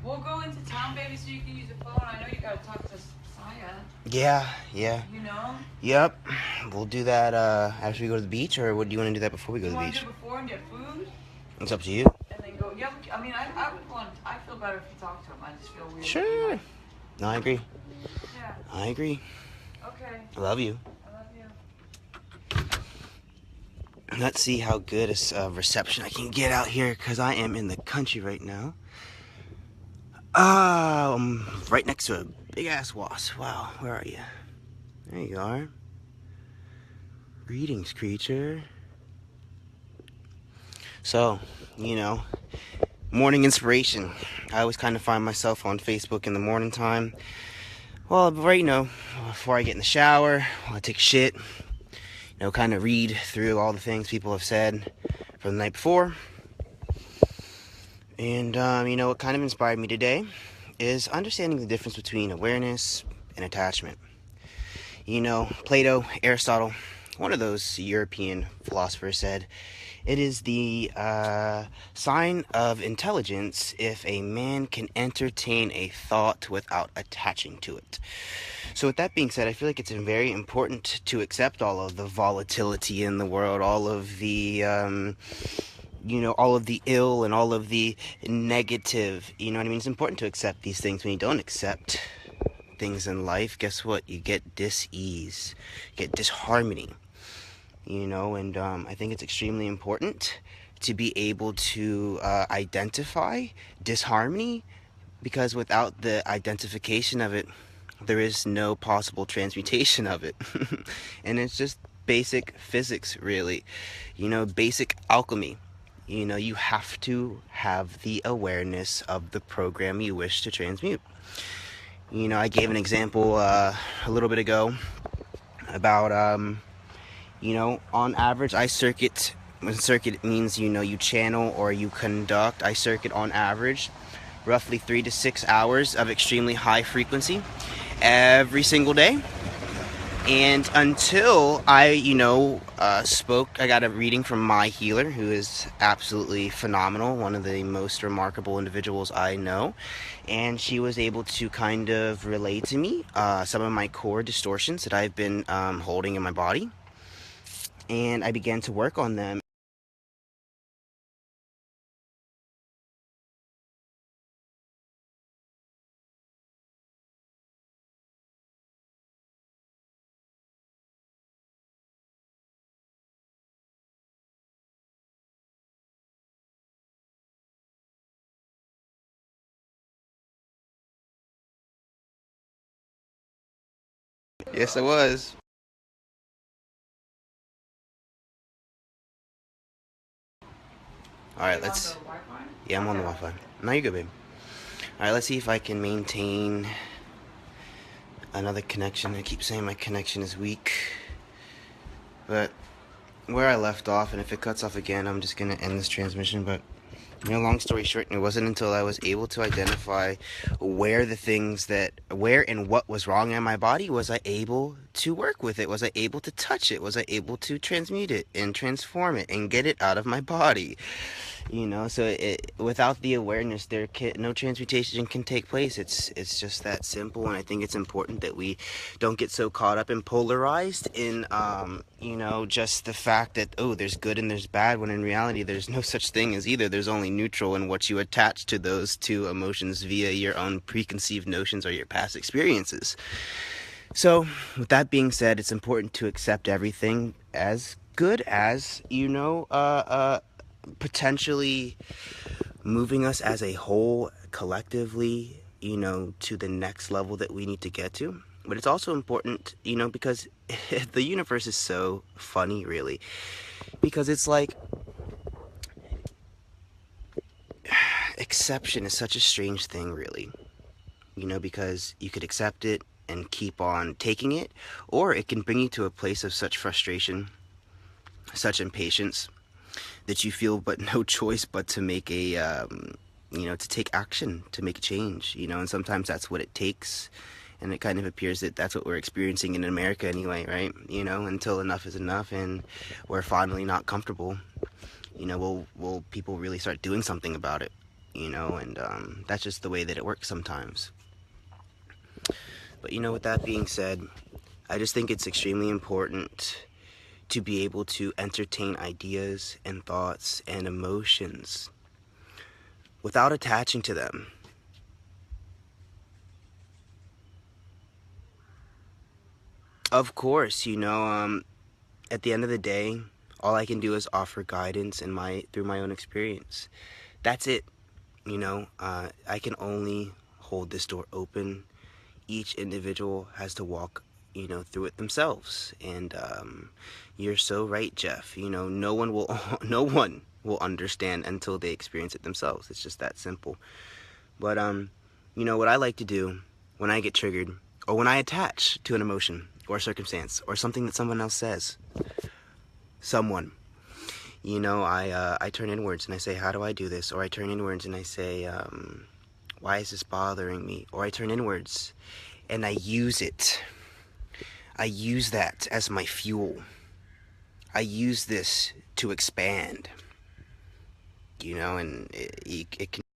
We'll go into town, baby, so you can use the phone. I know you gotta talk to Saya. Yeah. You know? Yep. We'll do that after we go to the beach, or what do you want to do that before we go to You the want to beach? do it before and get food? It's up to you. And then go. Yeah, I mean, I would want. I feel better if you talk to him. I just feel weird. Sure. No, I agree. Yeah. I agree. Okay. I love you. I love you. Let's see how good a reception I can get out here, because I am in the country right now. Right next to a big-ass wasp. Wow, where are you? There you are. Greetings, creature. So, morning inspiration. I always kind of find myself on Facebook in the morning time. Well, before I get in the shower, while I take a shit, kind of read through all the things people have said from the night before. And, what kind of inspired me today is understanding the difference between awareness and attachment. Plato, Aristotle, one of those European philosophers said, it is the sign of intelligence if a man can entertain a thought without attaching to it. So with that being said, I feel like it's very important to accept all of the volatility in the world, all of the all of the ill and all of the negative. You know what I mean? It's important to accept these things. When you don't accept things in life, guess what? You get dis-ease, you get disharmony. And I think it's extremely important to be able to identify disharmony, because without the identification of it, there is no possible transmutation of it. And it's just basic physics, really. Basic alchemy. You have to have the awareness of the program you wish to transmute. I gave an example a little bit ago about, on average, I circuit. When circuit means, you channel or you conduct, I circuit on average roughly 3 to 6 hours of extremely high frequency every single day. And until I, spoke, I got a reading from my healer, who is absolutely phenomenal, one of the most remarkable individuals I know. And she was able to kind of relay to me some of my core distortions that I've been holding in my body. And I began to work on them. Yes, I was. All right, let's. Yeah, I'm on the Wi-Fi. No, you're good, babe. All right, let's see if I can maintain another connection. I keep saying my connection is weak, but where I left off, and if it cuts off again, I'm just gonna end this transmission. But long story short, it wasn't until I was able to identify where and what was wrong in my body was I able to work with it, was I able to touch it, was I able to transmute it and transform it and get it out of my body. So without the awareness, no transmutation can take place. It's just that simple. And I think it's important that we don't get so caught up and polarized in just the fact that, oh, there's good and there's bad, when in reality there's no such thing as either. There's only neutral, and what you attach to those two emotions via your own preconceived notions or your past experiences. So with that being said, it's important to accept everything as good as potentially moving us as a whole collectively, to the next level that we need to get to. But it's also important, because the universe is so funny, really, because it's like exception is such a strange thing, really, because you could accept it and keep on taking it, or it can bring you to a place of such frustration, such impatience, that you feel but no choice but to make to take action, to make a change, and sometimes that's what it takes. And it kind of appears that that's what we're experiencing in America anyway, right? Until enough is enough and we're finally not comfortable, will people really start doing something about it? you know, and that's just the way that it works sometimes. But you know, with that being said, I just think it's extremely important to be able to entertain ideas and thoughts and emotions without attaching to them. Of course, you know, at the end of the day, all I can do is offer guidance through my own experience. That's it. You know, I can only hold this door open. Each individual has to walk, you know, through it themselves. And you're so right, Jeff. You know, no one will understand until they experience it themselves. It's just that simple. But you know what I like to do when I get triggered, or when I attach to an emotion or a circumstance or something that someone else says, someone, you know, I turn inwards and I say, how do I do this? Or I turn inwards and I say, why is this bothering me? Or I turn inwards and I use it. I use that as my fuel. I use this to expand, you know, and it can